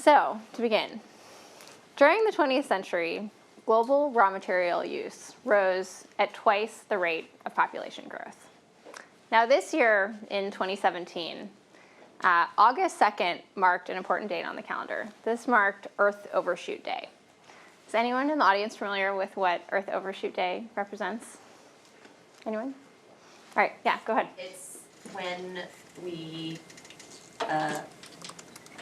So, to begin, during the 20th century, global raw material use rose at twice the rate of population growth. Now this year, in 2017, August 2nd marked an important date on the calendar. This marked Earth Overshoot Day. Is anyone in the audience familiar with what Earth Overshoot Day represents? Anyone? All right, yeah, go ahead. It's when we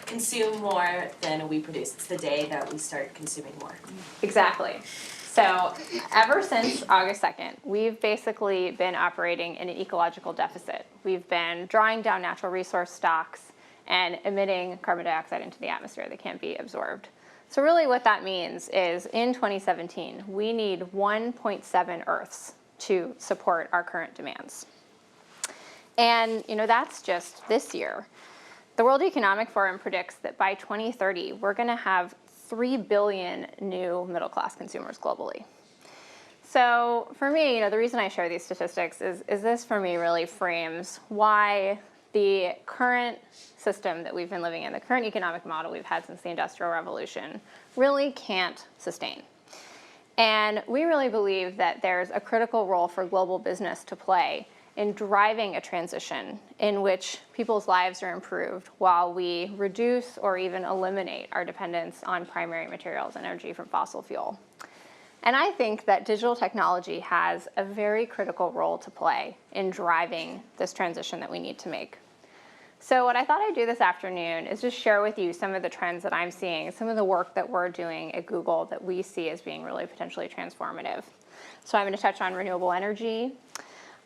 consume more than we produce. It's the day that we start consuming more. Exactly. So ever since August 2nd, we've basically been operating in an ecological deficit. We've been drawing down natural resource stocks and emitting carbon dioxide into the atmosphere that can't be absorbed. So really what that means is in 2017, we need 1.7 Earths to support our current demands. And that's just this year. The World Economic Forum predicts that by 2030, we're going to have 3 billion new middle-class consumers globally. So for me, the reason I share these statistics is this for me really frames why the current system that we've been living in, the current economic model we've had since the Industrial Revolution, really can't sustain. And we really believe that there's a critical role for global business to play in driving a transition in which people's lives are improved while we reduce or even eliminate our dependence on primary materials and energy from fossil fuel. And I think that digital technology has a very critical role to play in driving this transition that we need to make. So what I thought I'd do this afternoon is just share with you some of the trends that I'm seeing, some of the work that we're doing at Google that we see as being really potentially transformative. So I'm going to touch on renewable energy,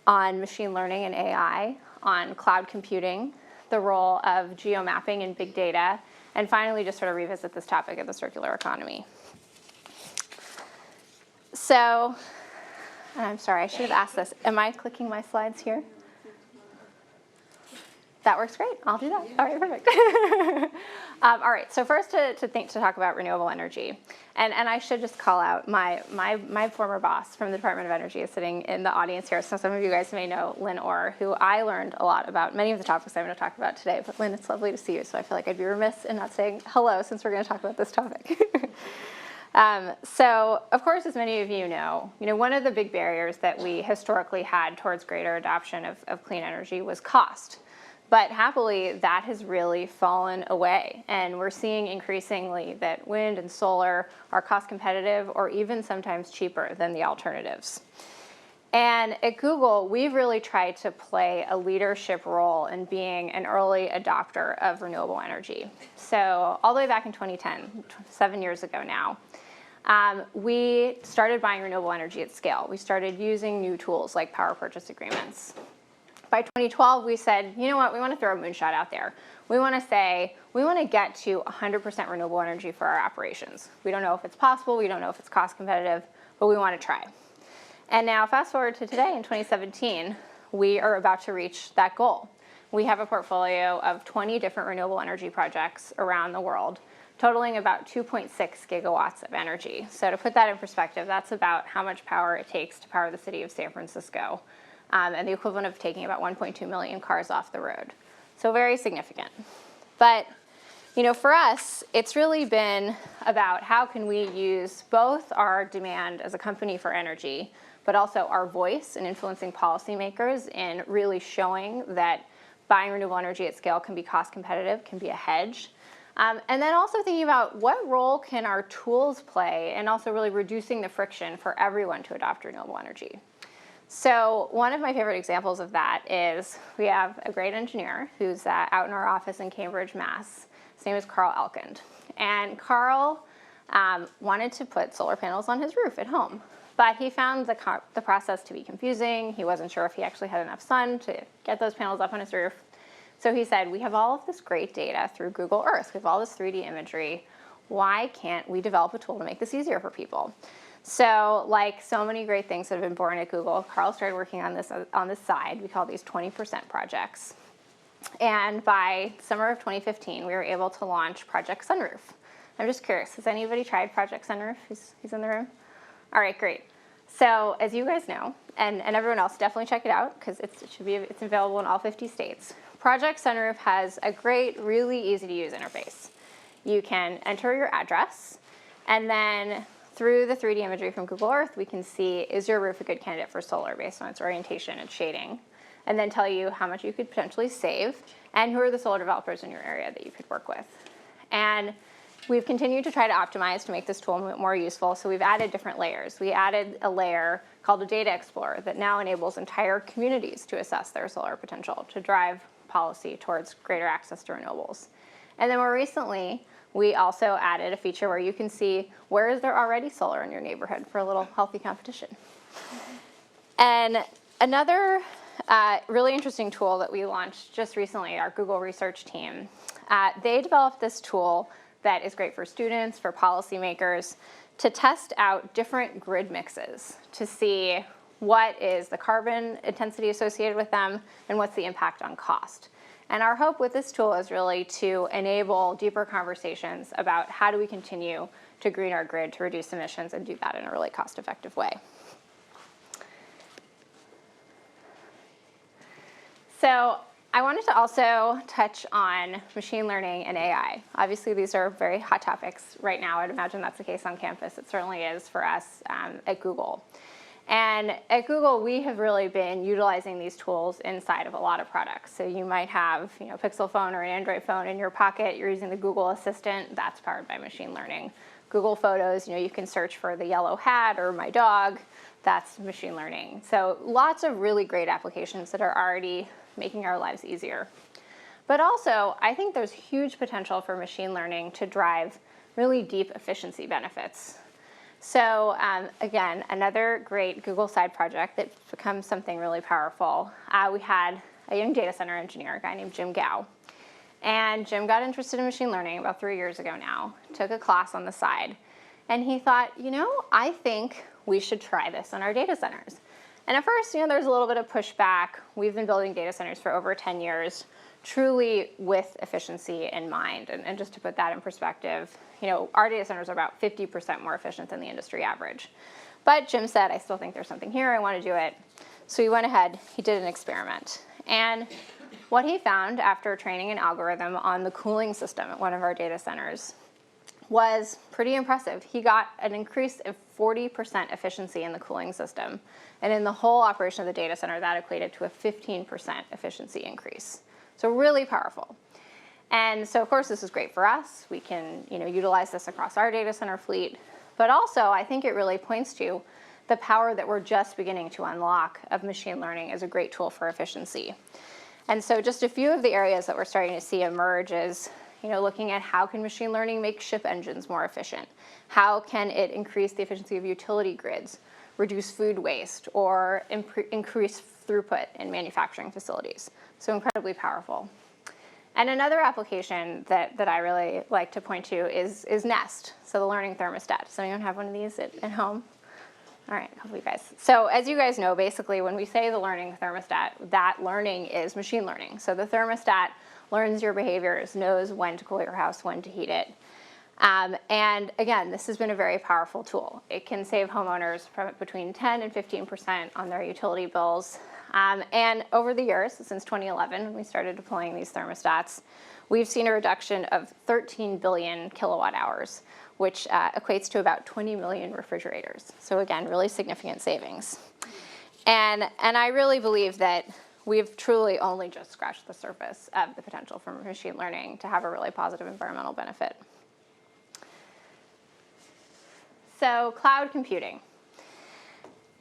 on machine learning and AI, on cloud computing, the role of geomapping and big data, and finally just sort of revisit this topic of the circular economy. So, I'm sorry, I should have asked this. Am I clicking my slides here? That works great. I'll do that. All right, perfect. All right, so first to talk about renewable energy. And I should just call out my former boss from the Department of Energy is sitting in the audience here. So some of you guys may know Lynn Orr, who I learned a lot about many of the topics I'm going to talk about today. But Lynn, it's lovely to see you. So I feel like I'd be remiss in not saying hello since we're going to talk about this topic. So, of course, as many of you know, one of the big barriers that we historically had towards greater adoption of clean energy was cost. But happily, that has really fallen away. And we're seeing increasingly that wind and solar are cost competitive or even sometimes cheaper than the alternatives. And at Google, we've really tried to play a leadership role in being an early adopter of renewable energy. So all the way back in 2010, 7 years ago now, we started buying renewable energy at scale. We started using new tools like power purchase agreements. By 2012, we said, you know what, we want to throw a moonshot out there. We want to say, we want to get to 100% renewable energy for our operations. We don't know if it's possible, we don't know if it's cost competitive, but we want to try. And now fast forward to today in 2017, we are about to reach that goal. We have a portfolio of 20 different renewable energy projects around the world, totaling about 2.6 gigawatts of energy. So to put that in perspective, that's about how much power it takes to power the city of San Francisco. And the equivalent of taking about 1.2 million cars off the road. So very significant. But, for us, it's really been about how can we use both our demand as a company for energy, but also our voice in influencing policymakers in really showing that buying renewable energy at scale can be cost competitive, can be a hedge. And then also thinking about what role can our tools play in also really reducing the friction for everyone to adopt renewable energy. So one of my favorite examples of that is we have a great engineer who's out in our office in Cambridge, Mass. His name is Carl Elkind. And Carl wanted to put solar panels on his roof at home. But he found the process to be confusing. He wasn't sure if he actually had enough sun to get those panels up on his roof. So he said, we have all of this great data through Google Earth. We have all this 3D imagery. Why can't we develop a tool to make this easier for people? So like so many great things that have been born at Google, Carl started working on this side. We call these 20% projects. And by summer of 2015, we were able to launch Project Sunroof. I'm just curious, has anybody tried Project Sunroof? Who's in the room? All right, great. So as you guys know, and everyone else, definitely check it out because it's available in all 50 states. Project Sunroof has a great, really easy to use interface. you can enter your address, and then through the 3D imagery from Google Earth, we can see, is your roof a good candidate for solar based on its orientation and shading, and then tell you how much you could potentially save, and who are the solar developers in your area that you could work with. And we've continued to try to optimize to make this tool more useful, so we've added different layers. We added a layer called a data explorer that now enables entire communities to assess their solar potential to drive policy towards greater access to renewables. And then more recently, we also added a feature where you can see where is there already solar in your neighborhood for a little healthy competition. And another really interesting tool that we launched just recently, our Google research team, they developed this tool that is great for students, for policymakers, to test out different grid mixes to see what is the carbon intensity associated with them and what's the impact on cost. And our hope with this tool is really to enable deeper conversations about how do we continue to green our grid to reduce emissions and do that in a really cost-effective way. So I wanted to also touch on machine learning and AI. Obviously, these are very hot topics right now. I'd imagine that's the case on campus. It certainly is for us at Google. And at Google, we have really been utilizing these tools inside of a lot of products. So you might have, a Pixel phone or an Android phone in your pocket. You're using the Google Assistant. That's powered by machine learning. Google Photos, you can search for the yellow hat or my dog. That's machine learning. So lots of really great applications that are already making our lives easier. But also, I think there's huge potential for machine learning to drive really deep efficiency benefits. So again, another great Google side project that becomes something really powerful. We had a young data center engineer, a guy named Jim Gao. And Jim got interested in machine learning about 3 years ago now, took a class on the side. And he thought, I think we should try this in our data centers. And at first, there's a little bit of pushback. We've been building data centers for over 10 years, truly with efficiency in mind. And just to put that in perspective, our data centers are about 50% more efficient than the industry average. But Jim said, I still think there's something here, I want to do it. So he went ahead, he did an experiment. And what he found after training an algorithm on the cooling system at one of our data centers was pretty impressive. He got an increase of 40% efficiency in the cooling system. And in the whole operation of the data center, that equated to a 15% efficiency increase. So really powerful. And so of course this is great for us. We can utilize this across our data center fleet. But also I think it really points to the power that we're just beginning to unlock of machine learning as a great tool for efficiency. And so just a few of the areas that we're starting to see emerge is looking at how can machine learning make ship engines more efficient? How can it increase the efficiency of utility grids, reduce food waste, or increase throughput in manufacturing facilities? So incredibly powerful. And another application that I really like to point to is Nest, so the learning thermostat. Does anyone have one of these at home? All right, a couple of you guys. So as you guys know, basically when we say the learning thermostat, that learning is machine learning. So the thermostat learns your behaviors, knows when to cool your house, when to heat it. And again, this has been a very powerful tool. It can save homeowners from between 10 and 15% on their utility bills. And over the years, since 2011, when we started deploying these thermostats, we've seen a reduction of 13 billion kilowatt hours, which equates to about 20 million refrigerators. So again, really significant savings. And I really believe that we've truly only just scratched the surface of the potential for machine learning to have a really positive environmental benefit. So cloud computing.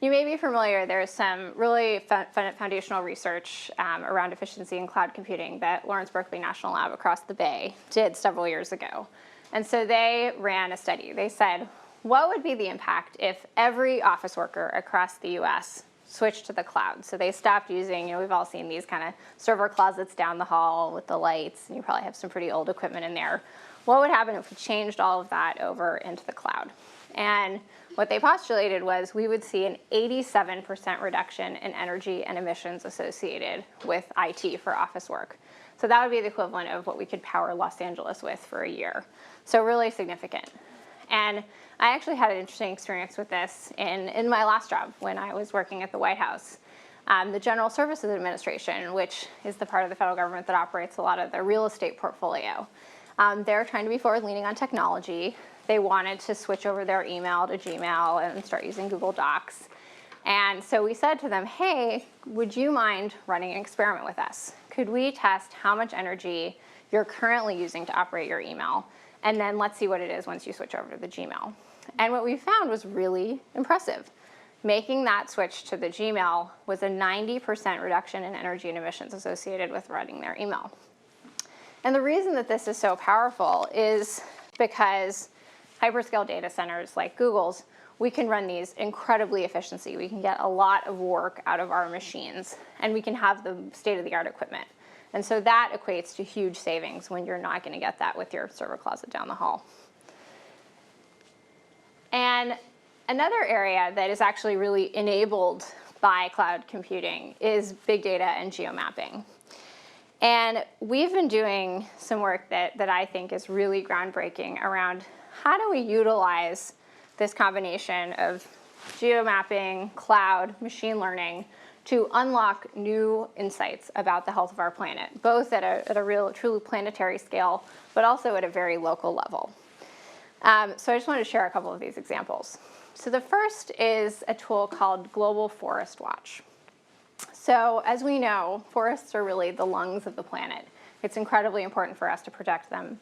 You may be familiar, there's some really foundational research around efficiency in cloud computing that Lawrence Berkeley National Lab across the Bay did several years ago. And so they ran a study. They said, what would be the impact if every office worker across the US switched to the cloud? So they stopped using, we've all seen these kind of server closets down the hall with the lights, and you probably have some pretty old equipment in there. What would happen if we changed all of that over into the cloud? And what they postulated was we would see an 87% reduction in energy and emissions associated with IT for office work. So that would be the equivalent of what we could power Los Angeles with for a year. So really significant. And I actually had an interesting experience with this in my last job when I was working at the White House. The General Services Administration, which is the part of the federal government that operates a lot of the real estate portfolio, They're trying to be forward-leaning on technology. They wanted to switch over their email to Gmail and start using Google Docs. And so we said to them, hey, would you mind running an experiment with us? Could we test how much energy you're currently using to operate your email? And then let's see what it is once you switch over to the Gmail. And what we found was really impressive. Making that switch to the Gmail was a 90% reduction in energy and emissions associated with running their email. And the reason that this is so powerful is because hyperscale data centers like Google's, we can run these incredibly efficiently. We can get a lot of work out of our machines, and we can have the state-of-the-art equipment. And so that equates to huge savings when you're not going to get that with your server closet down the hall. And another area that is actually really enabled by cloud computing is big data and geomapping. And we've been doing some work that I think is really groundbreaking around how do we utilize this combination of geomapping, cloud, machine learning to unlock new insights about the health of our planet, both at a real, truly planetary scale, but also at a very local level. So I just wanted to share a couple of these examples. So the first is a tool called Global Forest Watch. So as we know, forests are really the lungs of the planet. It's incredibly important for us to protect them.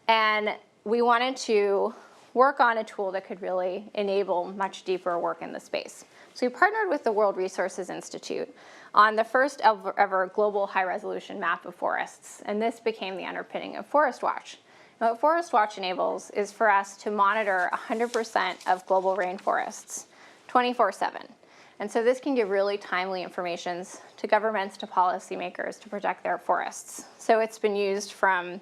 And we wanted to work on a tool that could really enable much deeper work in the space. So we partnered with the World Resources Institute on the first ever global high-resolution map of forests, and this became the underpinning of Forest Watch. And what Forest Watch enables is for us to monitor 100% of global rainforests 24/7. And so this can give really timely information to governments, to policymakers to protect their forests. So it's been used from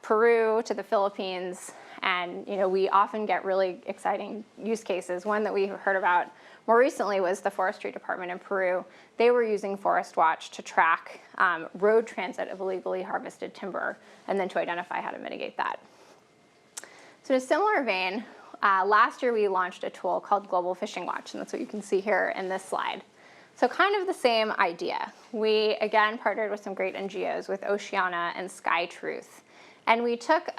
Peru to the Philippines, and we often get really exciting use cases. One that we heard about more recently was the Forestry Department in Peru. They were using Forest Watch to track road transit of illegally harvested timber and then to identify how to mitigate that. So in a similar vein, last year we launched a tool called Global Fishing Watch, and that's what you can see here in this slide. So kind of the same idea. We, again, partnered with some great NGOs, with Oceana and Sky Truth. And we took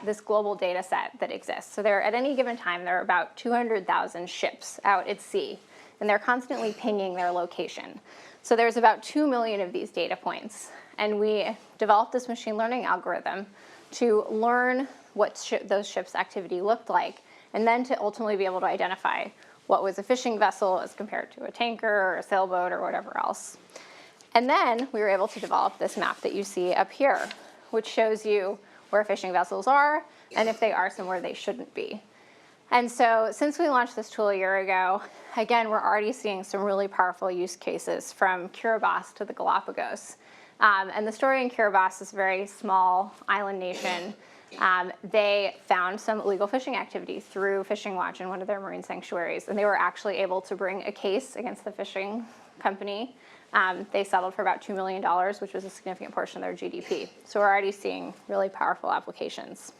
this global data set that exists. So at any given time, there are about 200,000 ships out at sea, and they're constantly pinging their location. So there's about 2 million of these data points. And we developed this machine learning algorithm to learn what those ships' activity looked like, and then to ultimately be able to identify what was a fishing vessel as compared to a tanker or a sailboat or whatever else. And then we were able to develop this map that you see up here, which shows you where fishing vessels are and if they are somewhere they shouldn't be. And so since we launched this tool a year ago, again, we're already seeing some really powerful use cases from Kiribati to the Galapagos. And the story in Kiribati is a very small island nation. They found some illegal fishing activity through Fishing Watch in one of their marine sanctuaries, and they were actually able to bring a case against the fishing company. They settled for about $2 million, which was a significant portion of their GDP. So we're already seeing really powerful applications.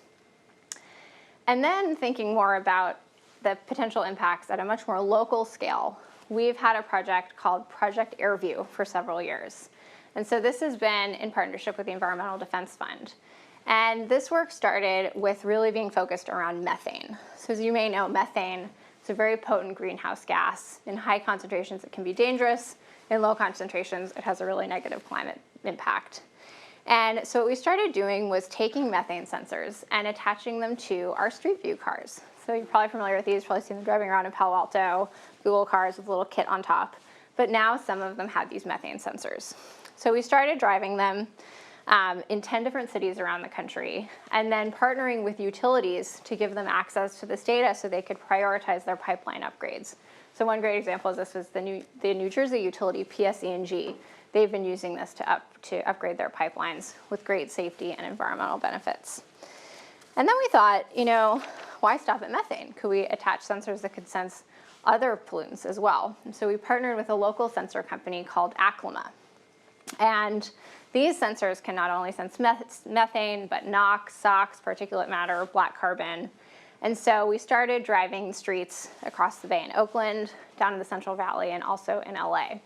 And then thinking more about the potential impacts at a much more local scale, we've had a project called Project Airview for several years. And so this has been in partnership with the Environmental Defense Fund. And this work started with really being focused around methane. So as you may know, methane is a very potent greenhouse gas. In high concentrations, it can be dangerous. In low concentrations, it has a really negative climate impact. And so what we started doing was taking methane sensors and attaching them to our Street View cars. So you're probably familiar with these, probably seen them driving around in Palo Alto, Google cars with a little kit on top. But now some of them had these methane sensors. So we started driving them in 10 different cities around the country, and then partnering with utilities to give them access to this data so they could prioritize their pipeline upgrades. So one great example of this was the New Jersey utility, PSE&G. They've been using this to upgrade their pipelines with great safety and environmental benefits. And then we thought, why stop at methane? Could we attach sensors that could sense other pollutants as well? And so we partnered with a local sensor company called Aclima. And these sensors can not only sense methane, but NOx, SOx, particulate matter, black carbon. And so we started driving streets across the bay in Oakland, down in the Central Valley, and also in LA.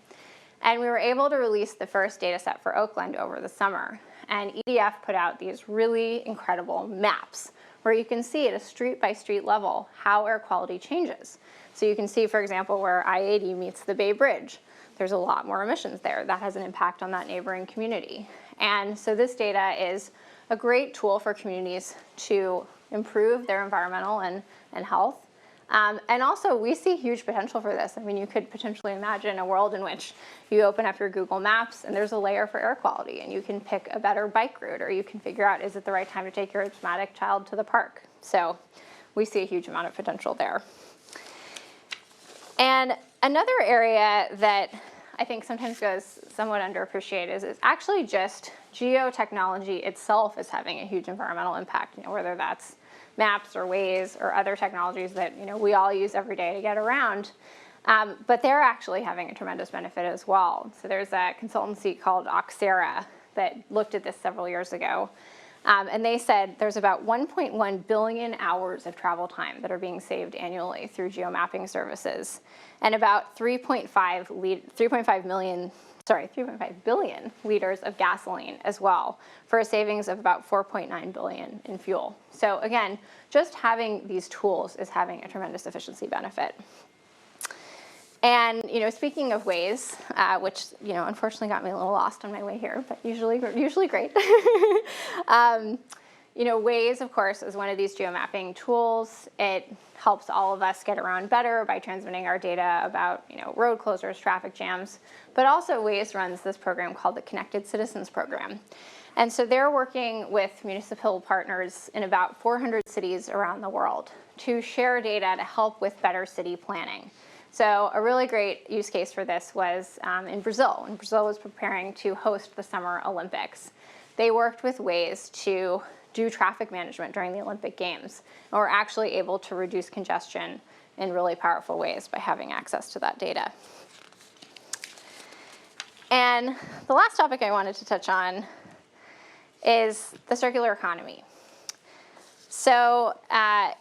And we were able to release the first data set for Oakland over the summer. and EDF put out these really incredible maps where you can see at a street-by-street level how air quality changes. So you can see, for example, where I-80 meets the Bay Bridge. There's a lot more emissions there. That has an impact on that neighboring community. And so this data is a great tool for communities to improve their environmental and health. And also, we see huge potential for this. I mean, you could potentially imagine a world in which you open up your Google Maps and there's a layer for air quality, and you can pick a better bike route, or you can figure out, is it the right time to take your asthmatic child to the park? So we see a huge amount of potential there. And another area that I think sometimes goes somewhat underappreciated is actually just geotechnology itself is having a huge environmental impact, whether that's maps or Waze or other technologies that we all use every day to get around. But they're actually having a tremendous benefit as well. So there's a consultancy called Oxera that looked at this several years ago. And they said there's about 1.1 billion hours of travel time that are being saved annually through geomapping services, and about 3.5 billion liters of gasoline as well, for a savings of about 4.9 billion in fuel. So again, just having these tools is having a tremendous efficiency benefit. And speaking of Waze, which unfortunately got me a little lost on my way here, but usually great. Waze, of course, is one of these geomapping tools. It helps all of us get around better by transmitting our data about road closures, traffic jams. But also, Waze runs this program called the Connected Citizens Program. And so they're working with municipal partners in about 400 cities around the world to share data to help with better city planning. So a really great use case for this was in Brazil. When Brazil was preparing to host the Summer Olympics, they worked with Waze to do traffic management during the Olympic Games, and were actually able to reduce congestion in really powerful ways by having access to that data. And the last topic I wanted to touch on is the circular economy. So, I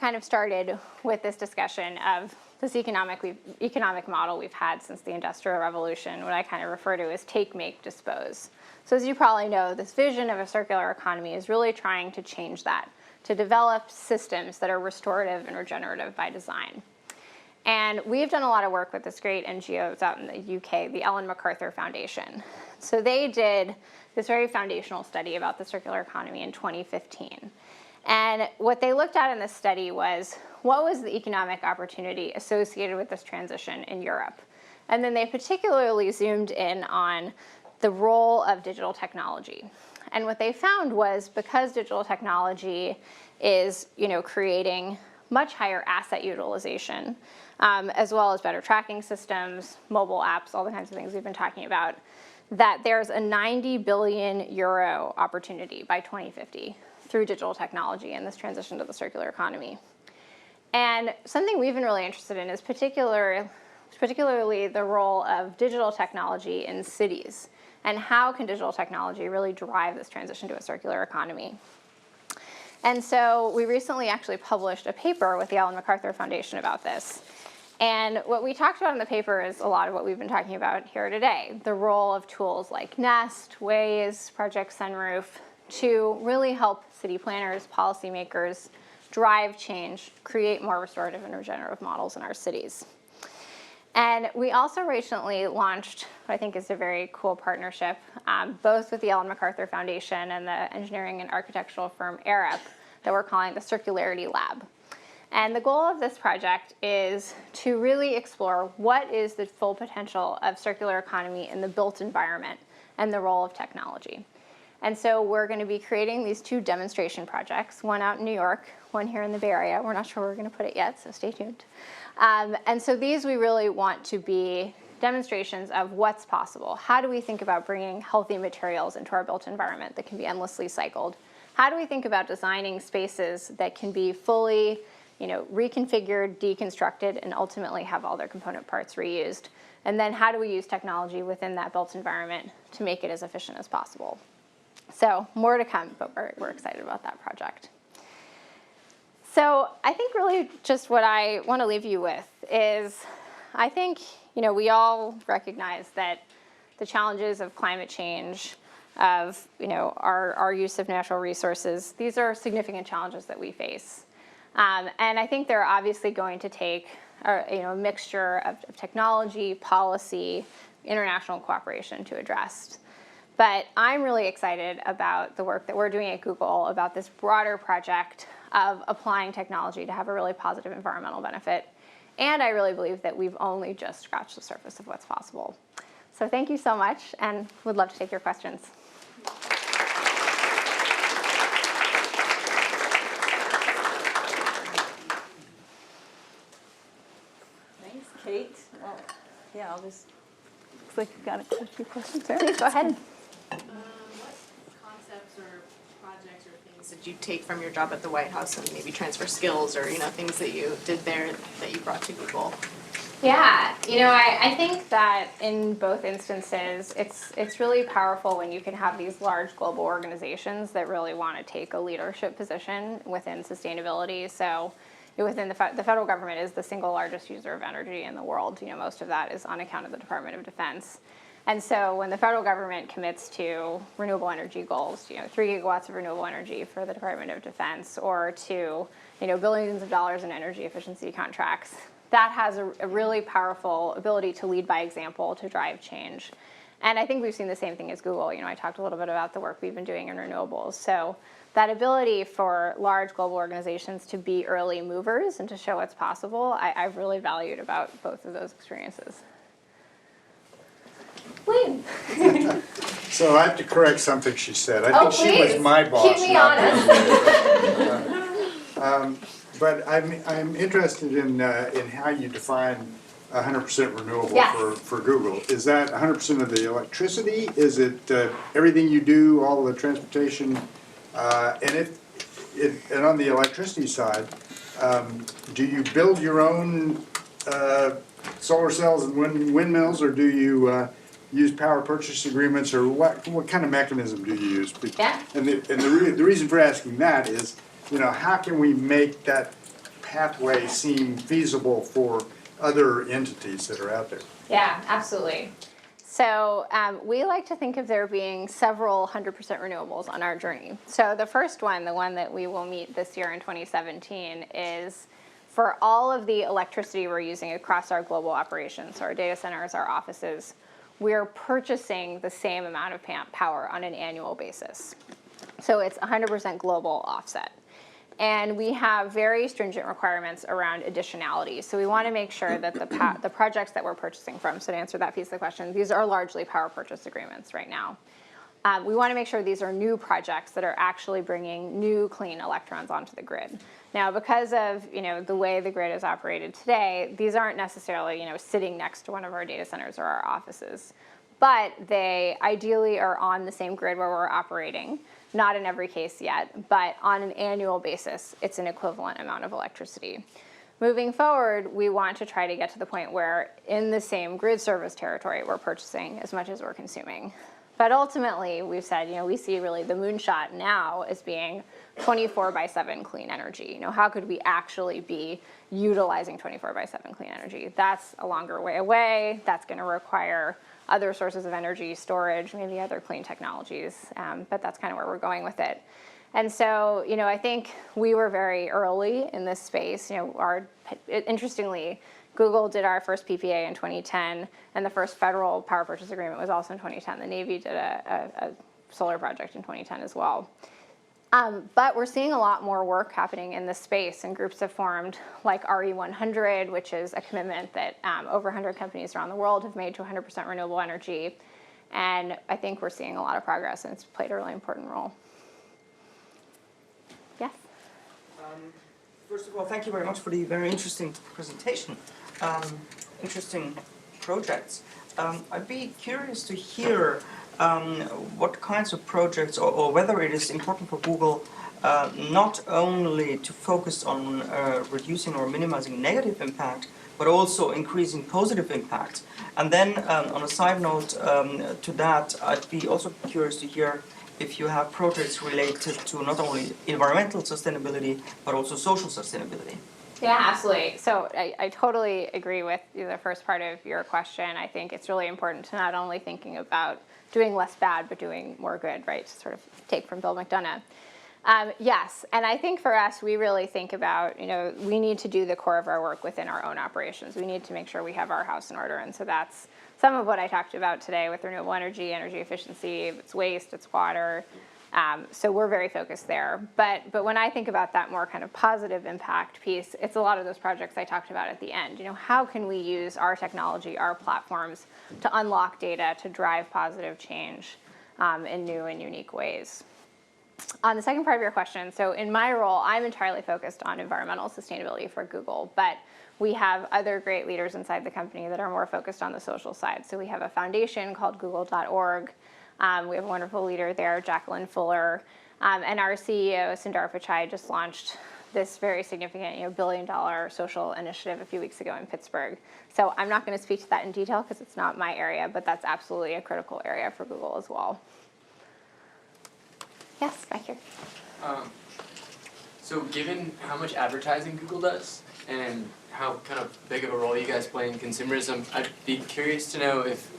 kind of started with this discussion of this economic model we've had since the Industrial Revolution, what I kind of refer to as take, make, dispose. So as you probably know, this vision of a circular economy is really trying to change that, to develop systems that are restorative and regenerative by design. And we've done a lot of work with this great NGO out in the UK, the Ellen MacArthur Foundation. So they did this very foundational study about the circular economy in 2015. And what they looked at in this study was, what was the economic opportunity associated with this transition in Europe? And then they particularly zoomed in on the role of digital technology. And what they found was, because digital technology is creating much higher asset utilization, as well as better tracking systems, mobile apps, all the kinds of things we've been talking about, that there's a 90 billion euro opportunity by 2050 through digital technology in this transition to the circular economy. And something we've been really interested in is particularly the role of digital technology in cities, and how can digital technology really drive this transition to a circular economy. And so we recently actually published a paper with the Ellen MacArthur Foundation about this. And what we talked about in the paper is a lot of what we've been talking about here today, the role of tools like Nest, Waze, Project Sunroof, to really help city planners, policymakers, drive change, create more restorative and regenerative models in our cities. And we also recently launched what I think is a very cool partnership, both with the Ellen MacArthur Foundation and the engineering and architectural firm Arup, that we're calling the Circularity Lab. And the goal of this project is to really explore what is the full potential of circular economy in the built environment and the role of technology. And so we're going to be creating these two demonstration projects, one out in New York, one here in the Bay Area. We're not sure where we're going to put it yet, so stay tuned. And so these we really want to be demonstrations of what's possible. How do we think about bringing healthy materials into our built environment that can be endlessly cycled? How do we think about designing spaces that can be fully reconfigured, deconstructed, and ultimately have all their component parts reused? And then how do we use technology within that built environment to make it as efficient as possible? So more to come, but we're excited about that project. So I think really just what I want to leave you with is, I think we all recognize that the challenges of climate change of our use of natural resources, these are significant challenges that we face. And I think they're obviously going to take a mixture of technology, policy, international cooperation to address. But I'm really excited about the work that we're doing at Google about this broader project of applying technology to have a really positive environmental benefit. And I really believe that we've only just scratched the surface of what's possible. So thank you so much, and would love to take your questions. Thanks, Kate. Well, yeah, I'll just, looks like you've got a few questions there. Please go ahead. What concepts or projects or things did you take from your job at the White House and maybe transfer skills or things that you did there that you brought to Google? Yeah, I think that in both instances, it's really powerful when you can have these large global organizations that really want to take a leadership position within sustainability. So within the federal government is the single largest user of energy in the world. Most of that is on account of the Department of Defense. And so when the federal government commits to renewable energy goals, 3 gigawatts of renewable energy for the Department of Defense, or to, billions of dollars in energy efficiency contracts, that has a really powerful ability to lead by example, to drive change. And I think we've seen the same thing as Google. I talked a little bit about the work we've been doing in renewables. So that ability for large global organizations to be early movers and to show what's possible, I've really valued about both of those experiences. William. So I have to correct something she said. I think she was my boss. Keep me honest. But I'm interested in how you define 100% renewable Yes. for Google. Is that 100% of the electricity? Is it everything you do, all the transportation? And on the electricity side, do you build your own solar cells and windmills, or do you use power purchase agreements, or what kind of mechanism do you use? Yeah. And the reason for asking that is, how can we make that pathway seem feasible for other entities that are out there? Yeah, absolutely. So we like to think of there being several 100% renewables on our journey. So the first one, the one that we will meet this year in 2017, is for all of the electricity we're using across our global operations, so our data centers, our offices, we're purchasing the same amount of power on an annual basis. So it's 100% global offset. And we have very stringent requirements around additionality. So we want to make sure that the projects that we're purchasing from, so to answer that piece of the question, these are largely power purchase agreements right now. We want to make sure these are new projects that are actually bringing new clean electrons onto the grid. Now, because of the way the grid is operated today, these aren't necessarily sitting next to one of our data centers or our offices, but they ideally are on the same grid where we're operating. Not in every case yet, but on an annual basis, it's an equivalent amount of electricity. Moving forward, we want to try to get to the point where in the same grid service territory, we're purchasing as much as we're consuming. But ultimately, we've said, we see really the moonshot now as being 24/7 clean energy. How could we actually be utilizing 24/7 clean energy? That's a longer way away. That's going to require other sources of energy, storage, maybe other clean technologies, but that's kind of where we're going with it. And so, I think we were very early in this space. Interestingly, Google did our first PPA in 2010, and the first federal power purchase agreement was also in 2010. The Navy did a solar project in 2010 as well. But we're seeing a lot more work happening in this space, and groups have formed like RE100, which is a commitment that over 100 companies around the world have made to 100% renewable energy. And I think we're seeing a lot of progress, and it's played a really important role. Yes? First of all, thank you very much for the very interesting presentation. Interesting projects. I'd be curious to hear what kinds of projects, or whether it is important for Google not only to focus on reducing or minimizing negative impact, but also increasing positive impact. And then on a side note to that, I'd be also curious to hear if you have projects related to not only environmental sustainability, but also social sustainability. Yeah, absolutely. So I totally agree with the first part of your question. I think it's really important to not only thinking about doing less bad, but doing more good, right? To sort of take from Bill McDonough. Yes, and I think for us, we really think about, we need to do the core of our work within our own operations. We need to make sure we have our house in order, and so that's some of what I talked about today with renewable energy, energy efficiency, it's waste, it's water. So we're very focused there. But when I think about that more kind of positive impact piece, it's a lot of those projects I talked about at the end. How can we use our technology, our platforms, to unlock data, to drive positive change in new and unique ways? On the second part of your question, so in my role, I'm entirely focused on environmental sustainability for Google, but we have other great leaders inside the company that are more focused on the social side. So we have a foundation called google.org. We have a wonderful leader there, Jacqueline Fuller, and our CEO, Sundar Pichai, just launched this very significant, billion-dollar social initiative a few weeks ago in Pittsburgh. So I'm not going to speak to that in detail because it's not my area, but that's absolutely a critical area for Google as well. Yes, back here. So given how much advertising Google does and how kind of big of a role you guys play in consumerism, I'd be curious to know if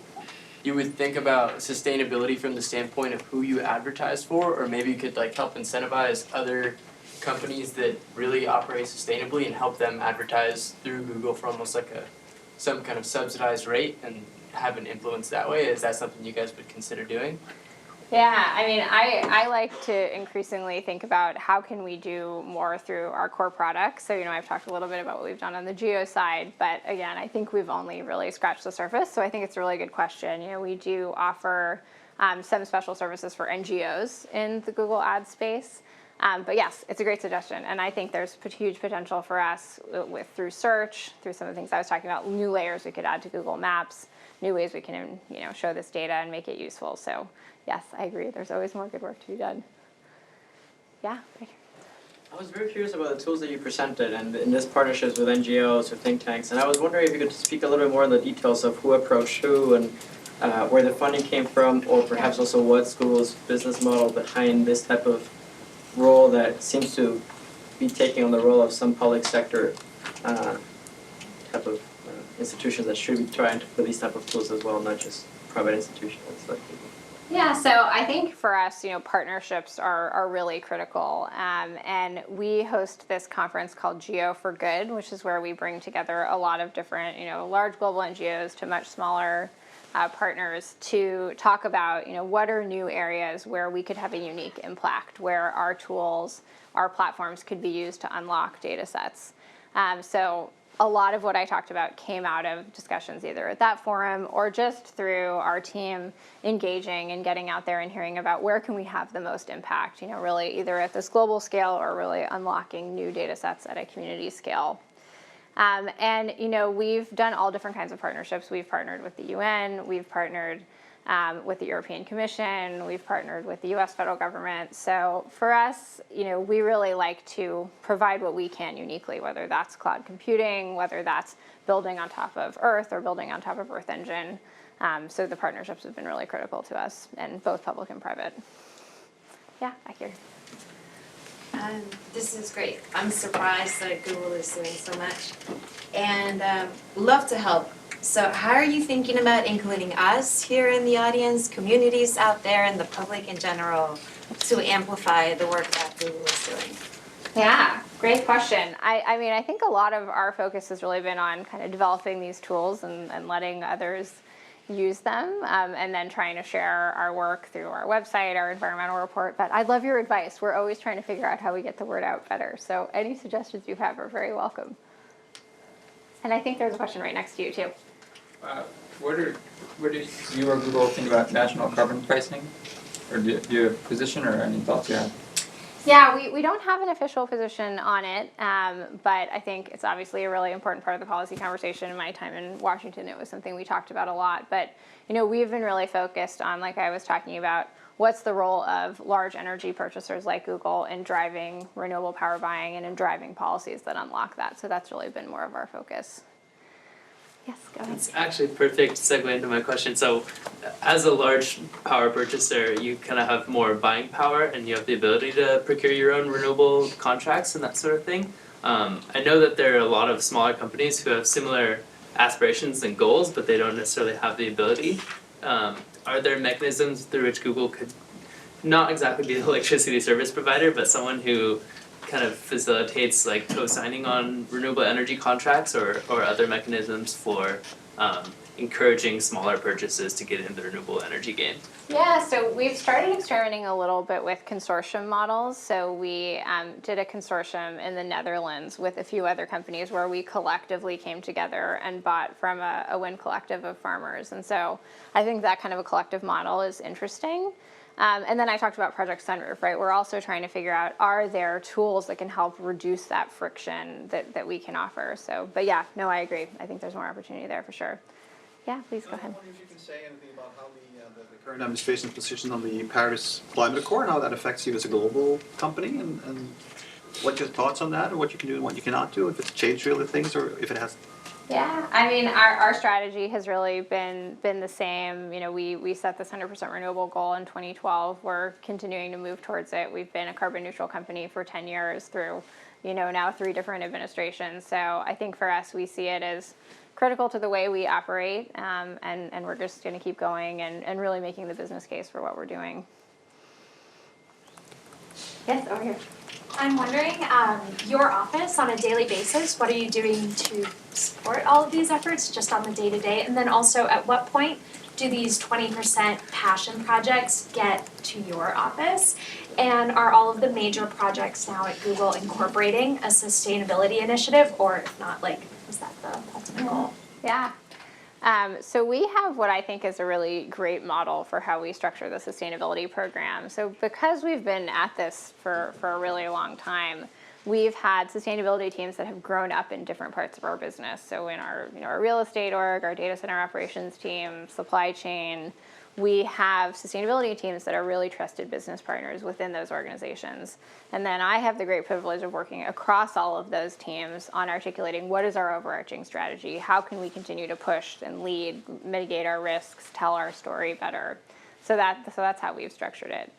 you would think about sustainability from the standpoint of who you advertise for, or maybe you could help incentivize other companies that really operate sustainably and help them advertise through Google for almost some kind of subsidized rate and have an influence that way. Is that something you guys would consider doing? Yeah, I like to increasingly think about how can we do more through our core products. So, I've talked a little bit about what we've done on the geo side, but again, I think we've only really scratched the surface. So I think it's a really good question. We do offer some special services for NGOs in the Google Ads space. But yes, it's a great suggestion. And I think there's huge potential for us through search, through some of the things I was talking about, new layers we could add to Google Maps, new ways we can, show this data and make it useful. So yes, I agree. There's always more good work to be done. Yeah, right here. I was very curious about the tools that you presented and in this partnerships with NGOs or think tanks. And I was wondering if you could speak a little bit more on the details of who approached who and where the funding came from, or perhaps also what's Google's business model behind this type of role that seems to be taking on the role of some public sector type of institutions that should be trying to put these type of tools as well, not just private institutions. Yeah, so I think for us, partnerships are really critical. And we host this conference called Geo for Good, which is where we bring together a lot of different, large global NGOs to much smaller partners to talk about, what are new areas where we could have a unique impact, where our tools, our platforms could be used to unlock data sets. So a lot of what I talked about came out of discussions either at that forum or just through our team engaging and getting out there and hearing about where can we have the most impact, really either at this global scale or really unlocking new data sets at a community scale. And we've done all different kinds of partnerships. We've partnered with the UN, we've partnered with the European Commission, we've partnered with the US federal government. So for us, we really like to provide what we can uniquely, whether that's cloud computing, whether that's building on top of Earth or building on top of Earth Engine. So the partnerships have been really critical to us, and both public and private. Yeah, back here. This is great. I'm surprised that Google is doing so much, and love to help. So how are you thinking about including us here in the audience, communities out there, and the public in general to amplify the work that Google is doing? Yeah, great question. I think a lot of our focus has really been on kind of developing these tools and letting others use them, and then trying to share our work through our website, our environmental report. But I'd love your advice. We're always trying to figure out how we get the word out better. So any suggestions you have are very welcome. And I think there's a question right next to you too. Where do you or Google think about national carbon pricing? Or do you have a position or any thoughts you have? Yeah, we don't have an official position on it, but I think it's obviously a really important part of the policy conversation. In my time in Washington, it was something we talked about a lot. But we've been really focused on, like I was talking about, what's the role of large energy purchasers like Google in driving renewable power buying and in driving policies that unlock that. So that's really been more of our focus. Yes, go ahead. It's actually a perfect segue into my question. So as a large power purchaser, you kind of have more buying power and you have the ability to procure your own renewable contracts and that sort of thing. I know that there are a lot of smaller companies who have similar aspirations and goals, but they don't necessarily have the ability. are there mechanisms through which Google could not exactly be the electricity service provider, but someone who kind of facilitates like co-signing on renewable energy contracts or other mechanisms for encouraging smaller purchases to get into the renewable energy game? Yeah, so we've started experimenting a little bit with consortium models. So we did a consortium in the Netherlands with a few other companies where we collectively came together and bought from a wind collective of farmers. And so I think that kind of a collective model is interesting. And then I talked about Project Sunroof, right? We're also trying to figure out, are there tools that can help reduce that friction that we can offer? So, but yeah, no, I agree. I think there's more opportunity there for sure. Yeah, please go ahead. I wonder if you can say anything about how the current administration's position on the Paris Climate Accord, how that affects you as a global company, and what your thoughts on that, and what you can do and what you cannot do, if it's changed really things, or if it has. Yeah, I mean, our strategy has really been the same. You know, we set this 100% renewable goal in 2012. We're continuing to move towards it. We've been a carbon neutral company for 10 years through, you know, now 3 different administrations. So I think for us, we see it as critical to the way we operate, and we're just going to keep going and really making the business case for what we're doing. Yes, over here. I'm wondering, your office on a daily basis, what are you doing to support all of these efforts just on the day-to-day? And then also, at what point do these 20% passion projects get to your office? And are all of the major projects now at Google incorporating a sustainability initiative, or if not, like, is that the ultimate goal? Yeah. So we have what I think is a really great model for how we structure the sustainability program. So because we've been at this for a really long time, we've had sustainability teams that have grown up in different parts of our business. So in our, you know, our real estate org, our data center operations team, supply chain, we have sustainability teams that are really trusted business partners within those organizations. And then I have the great privilege of working across all of those teams on articulating what is our overarching strategy, how can we continue to push and lead, mitigate our risks, tell our story better. So that's how we've structured it.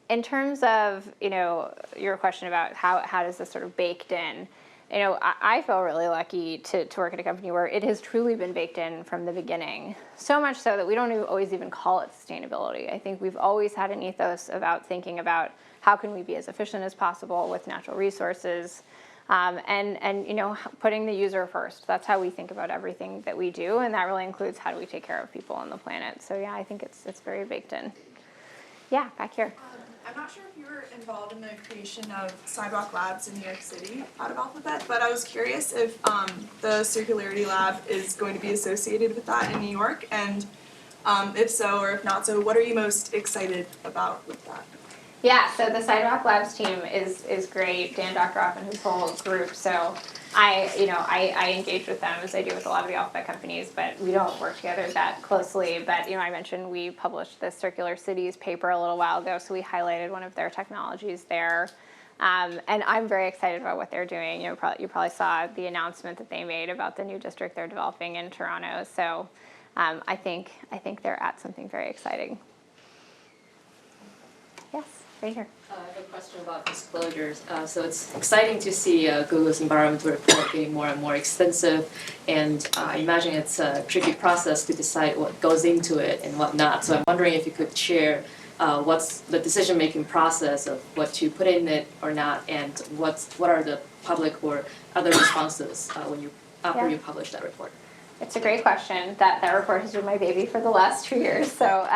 In terms of, you know, your question about how does this sort of baked in, you know, I feel really lucky to work at a company where it has truly been baked in from the beginning. So much so that we don't always even call it sustainability. I think we've always had an ethos about thinking about how can we be as efficient as possible with natural resources, and you know, putting the user first. That's how we think about everything that we do, and that really includes how do we take care of people on the planet. So yeah, I think it's very baked in. Yeah, back here. I'm not sure if you were involved in the creation of Sidewalk Labs in New York City out of Alphabet, but I was curious if the Circularity Lab is going to be associated with that in New York, and if so or if not so, what are you most excited about with that? Yeah, so the Sidewalk Labs team is great. Dan Doctoroff and his whole group. So I engage with them as I do with a lot of the Alphabet companies, but we don't work together that closely. But you know, I mentioned we published this Circular Cities paper a little while ago, so we highlighted one of their technologies there. And I'm very excited about what they're doing. You probably saw the announcement that they made about the new district they're developing in Toronto. So I think they're at something very exciting. Yes. Right here. I have a question about disclosures. So it's exciting to see Google's environmental report getting more and more extensive, and I imagine it's a tricky process to decide what goes into it and what not. So I'm wondering if you could share what's the decision-making process of what to put in it or not, and what are the public or other responses after you publish that report? It's a great question. That report has been my baby for the last 2 years. So.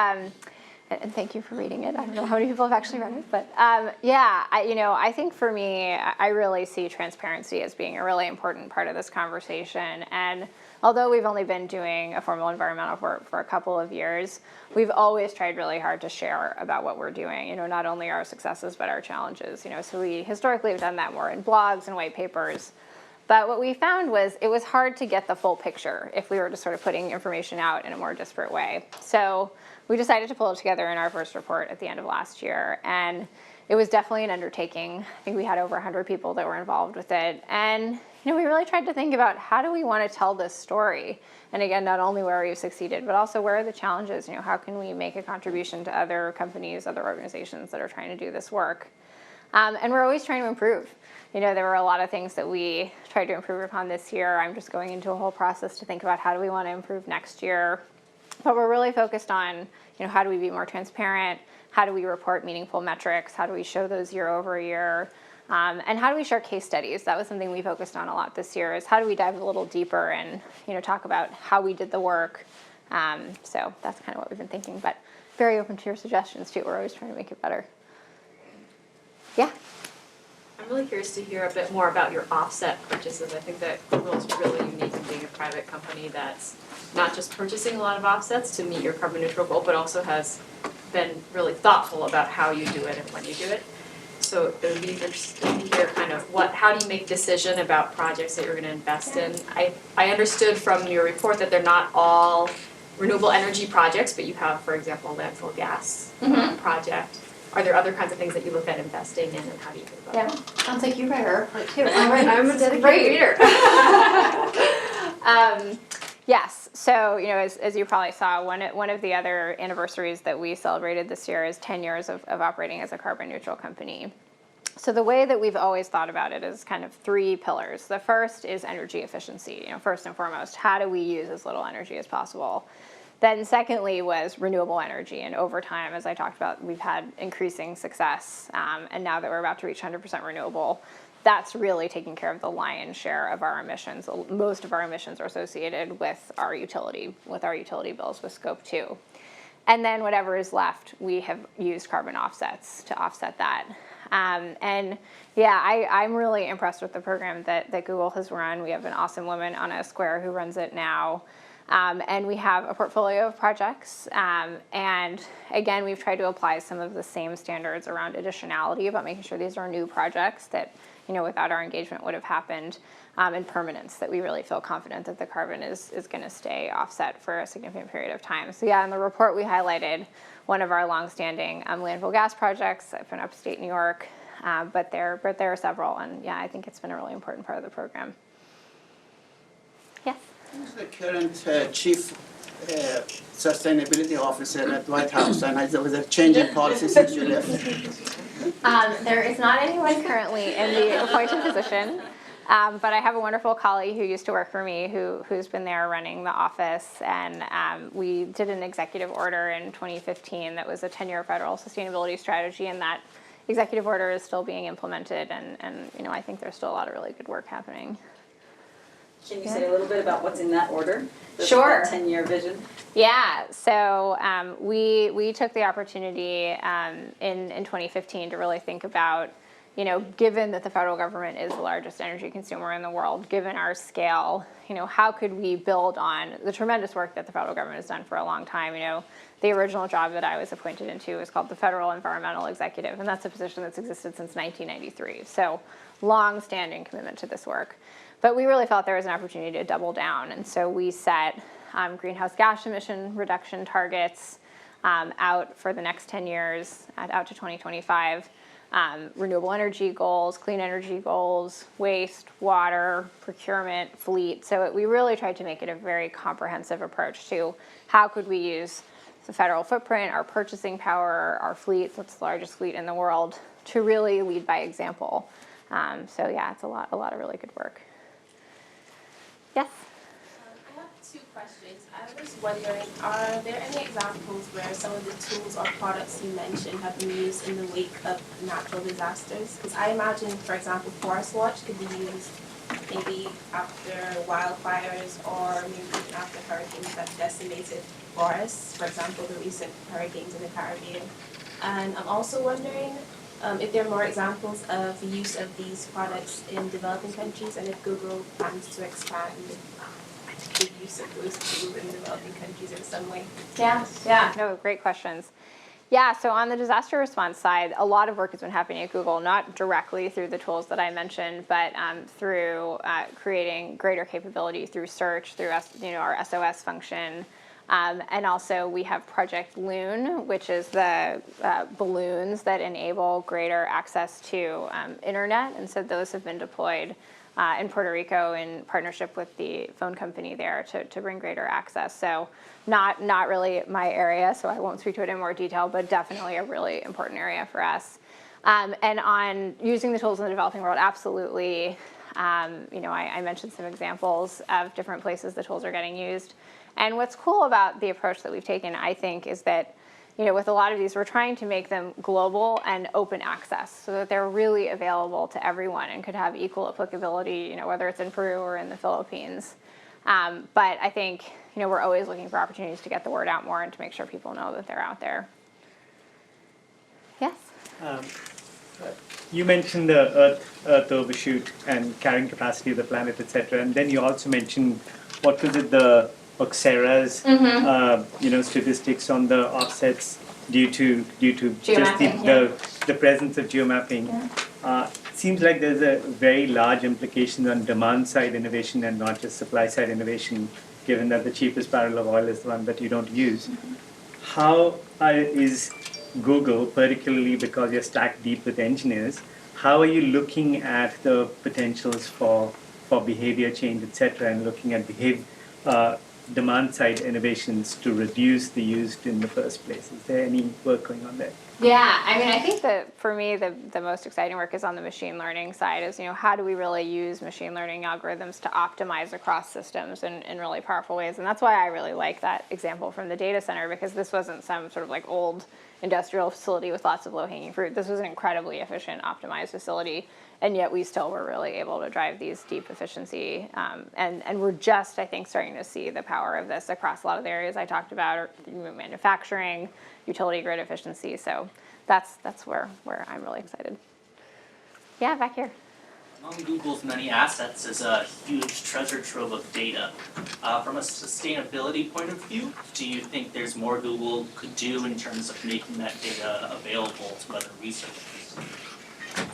And thank you for reading it. I don't know how many people have actually read it, but I think for me, I really see transparency as being a really important part of this conversation. And although we've only been doing a formal environmental report for a couple of years, we've always tried really hard to share about what we're doing. You know, not only our successes but our challenges. You know, so we historically have done that more in blogs and white papers. But what we found was it was hard to get the full picture if we were just sort of putting information out in a more disparate way. So we decided to pull it together in our first report at the end of last year, and it was definitely an undertaking. I think we had over 100 people that were involved with it, and you know, we really tried to think about how do we want to tell this story, and again, not only where we've succeeded, but also where are the challenges. You know, how can we make a contribution to other companies, other organizations that are trying to do this work, and we're always trying to improve. You know, there were a lot of things that we tried to improve upon this year. I'm just going into a whole process to think about how do we want to improve next year. But we're really focused on, how do we be more transparent? How do we report meaningful metrics? How do we show those year over year? And how do we share case studies? That was something we focused on a lot this year, is how do we dive a little deeper and, talk about how we did the work. So that's kind of what we've been thinking, but very open to your suggestions too. We're always trying to make it better. Yeah. I'm really curious to hear a bit more about your offset purchases. I think that Google is really unique in being a private company that's not just purchasing a lot of offsets to meet your carbon neutral goal, but also has been really thoughtful about how you do it and when you do it. So it would be interesting to hear kind of how do you make a decision about projects that you're going to invest in? I understood from your report that they're not all renewable energy projects, but you have, for example, a landfill gas project. Are there other kinds of things that you look at investing in, and how do you think about that? Sounds like you read our report too. I'm a dedicated reader. Yes, so as you probably saw, one of the other anniversaries that we celebrated this year is 10 years of operating as a carbon neutral company. So the way that we've always thought about it is kind of 3 pillars. The first is energy efficiency. First and foremost, how do we use as little energy as possible? Then secondly was renewable energy, and over time, as I talked about, we've had increasing success, and now that we're about to reach 100% renewable, that's really taking care of the lion's share of our emissions. Most of our emissions are associated with our utility bills, with Scope 2. And then whatever is left, we have used carbon offsets to offset that. And yeah, I'm really impressed with the program that Google has run. We have an awesome woman, Anna Square, who runs it now. And we have a portfolio of projects. And again, we've tried to apply some of the same standards around additionality, about making sure these are new projects that, without our engagement would have happened, and permanence, that we really feel confident that the carbon is going to stay offset for a significant period of time. So yeah, in the report we highlighted one of our longstanding landfill gas projects up in upstate New York, but there are several, and yeah, I think it's been a really important part of the program. Yes? Who's the current chief sustainability officer at White House? And there was a change in policy since you left. There is not anyone currently in the appointed position, but I have a wonderful colleague who used to work for me who's been there running the office, and we did an executive order in 2015 that was a 10-year federal sustainability strategy, and that executive order is still being implemented, and I think there's still a lot of really good work happening. Can you say a little bit about what's in that order? Sure. 10-year vision. Yeah, so we took the opportunity in 2015 to really think about, given that the federal government is the largest energy consumer in the world, given our scale, how could we build on the tremendous work that the federal government has done for a long time? The original job that I was appointed into is called the Federal Environmental Executive, and that's a position that's existed since 1993. So long-standing commitment to this work. But we really felt there was an opportunity to double down, and so we set greenhouse gas emission reduction targets out for the next 10 years, out to 2025, renewable energy goals, clean energy goals, waste, water, procurement, fleet. So we really tried to make it a very comprehensive approach to how could we use the federal footprint, our purchasing power, our fleet, that's the largest fleet in the world, to really lead by example. So yeah, it's a lot of really good work. Yes? I have 2 questions. I was wondering, are there any examples where some of the tools or products you mentioned have been used in the wake of natural disasters? Because I imagine, for example, Forest Watch could be used maybe after wildfires or maybe after hurricanes that decimated forests, for example, the recent hurricanes in the Caribbean. And I'm also wondering if there are more examples of the use of these products in developing countries, and if Google plans to expand the use of those tools in developing countries in some way. Yeah, no, great questions. Yeah, so on the disaster response side, a lot of work has been happening at Google, not directly through the tools that I mentioned, but through creating greater capability through search, through our SOS function. And also we have Project Loon, which is the balloons that enable greater access to internet. And so those have been deployed in Puerto Rico in partnership with the phone company there to bring greater access. So not really my area, so I won't speak to it in more detail, but definitely a really important area for us. And on using the tools in the developing world, absolutely. I mentioned some examples of different places the tools are getting used. And what's cool about the approach that we've taken, I think, is that with a lot of these, we're trying to make them global and open access so that they're really available to everyone and could have equal applicability, whether it's in Peru or in the Philippines. But I think, we're always looking for opportunities to get the word out more and to make sure people know that they're out there. Yes? You mentioned the Earth overshoot and carrying capacity of the planet, etc. And then you also mentioned, what was it, the Oxera's, statistics on the offsets due to just the presence of geomapping. Yeah. Seems like there's a very large implication on demand side innovation and not just supply side innovation, given that the cheapest barrel of oil is the one that you don't use. How is Google, particularly because you're stacked deep with engineers, how are you looking at the potentials for behavior change, etc., and looking at demand-side innovations to reduce the use in the first place? Is there any work going on there? Yeah, I think that for me, the most exciting work is on the machine learning side, is, how do we really use machine learning algorithms to optimize across systems in really powerful ways? And that's why I really like that example from the data center, because this wasn't some sort of like old industrial facility with lots of low-hanging fruit. This was an incredibly efficient, optimized facility, and yet we still were really able to drive these deep efficiency. And we're just, I think, starting to see the power of this across a lot of the areas I talked about, manufacturing, utility grid efficiency. So that's where I'm really excited. Yeah, back here. Among Google's many assets is a huge treasure trove of data. From a sustainability point of view, do you think there's more Google could do in terms of making that data available to other researchers?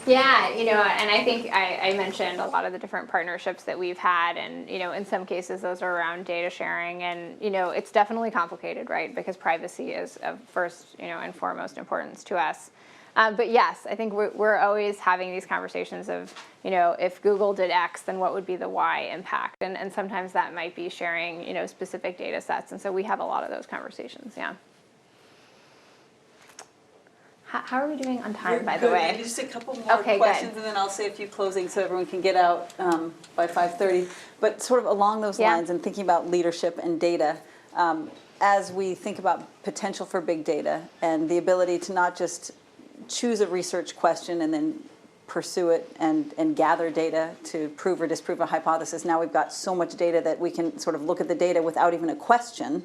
Yeah, and I think I mentioned a lot of the different partnerships that we've had, and, in some cases those are around data sharing, and, it's definitely complicated, right, because privacy is of first, and foremost importance to us. But yes, I think we're always having these conversations of, if Google did X, then what would be the Y impact? And sometimes that might be sharing, specific data sets, and so we have a lot of those conversations, yeah. How are we doing on time, by the way? Maybe just a couple more questions, and then I'll say a few closing so everyone can get out by 5:30. But sort of along those lines, and thinking about leadership and data, as we think about potential for big data and the ability to not just choose a research question and then pursue it and gather data to prove or disprove a hypothesis. Now we've got so much data that we can sort of look at the data without even a question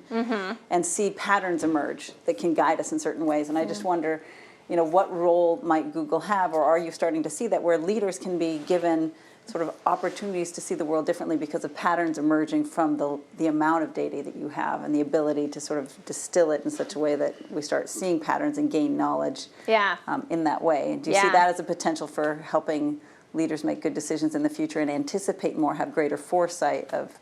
and see patterns emerge that can guide us in certain ways. And I just wonder, what role might Google have, or are you starting to see that, where leaders can be given sort of opportunities to see the world differently because of patterns emerging from the amount of data that you have and the ability to sort of distill it in such a way that we start seeing patterns and gain knowledge in that way? Do you see that as a potential for helping leaders make good decisions in the future and anticipate more, have greater foresight of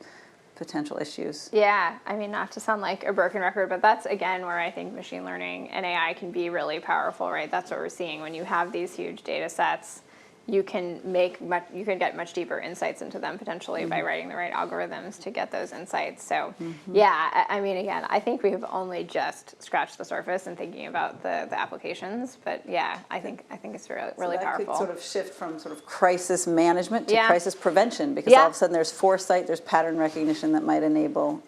potential issues? Yeah, not to sound like a broken record, but that's, again, where I think machine learning and AI can be really powerful, right? That's what we're seeing. When you have these huge data sets, you can get much deeper insights into them potentially by writing the right algorithms to get those insights. So yeah, again, I think we've only just scratched the surface in thinking about the applications, but yeah, I think it's really that powerful. Could sort of shift from sort of crisis management to crisis prevention, because all of a sudden there's foresight, there's pattern recognition that might enable,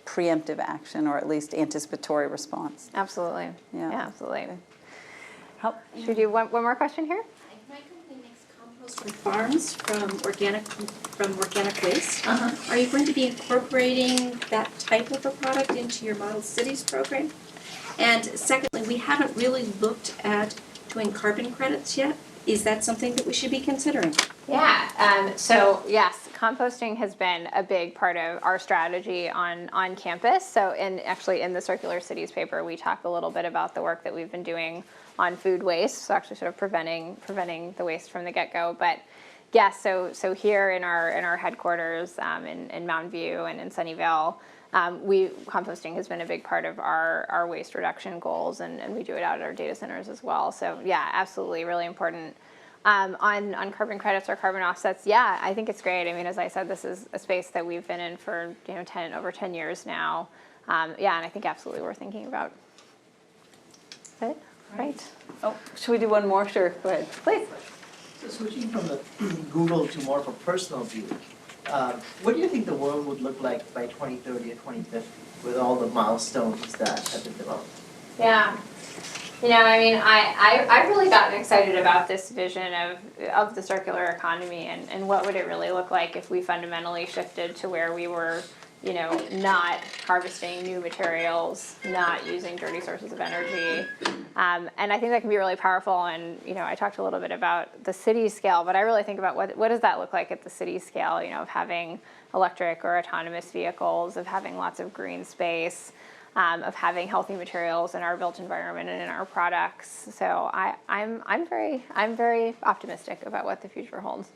preemptive action or at least anticipatory response. Absolutely. Yeah, absolutely. Should we do one more question here? From farms from organic waste. Are you going to be incorporating that type of a product into your Model Cities program? And secondly, we haven't really looked at doing carbon credits yet. Is that something that we should be considering? Yeah, so yes, composting has been a big part of our strategy on campus. So actually in the Circular Cities paper, we talk a little bit about the work that we've been doing on food waste, so actually sort of preventing the waste from the get-go. But yes, so here in our headquarters in Mountain View and in Sunnyvale, composting has been a big part of our waste reduction goals, and we do it out at our data centers as well. So yeah, absolutely, really important. On carbon credits or carbon offsets, yeah, I think it's great. As I said, this is a space that we've been in for over 10 years now. And I think absolutely we're thinking about it. Right. Oh, should we do one more? Sure, go ahead, please. So switching from the Google to more of a personal view, what do you think the world would look like by 2030 or 2050 with all the milestones that have been developed? Yeah. You know, I mean, I've really gotten excited about this vision of the circular economy and what would it really look like if we fundamentally shifted to where we were, you know, not harvesting new materials, not using dirty sources of energy. And I think that can be really powerful. And, you know, I talked a little bit about the city scale, but I really think about what does that look like at the city scale, you know, of having electric or autonomous vehicles, of having lots of green space, of having healthy materials in our built environment and in our products. So I'm very optimistic about what the future holds.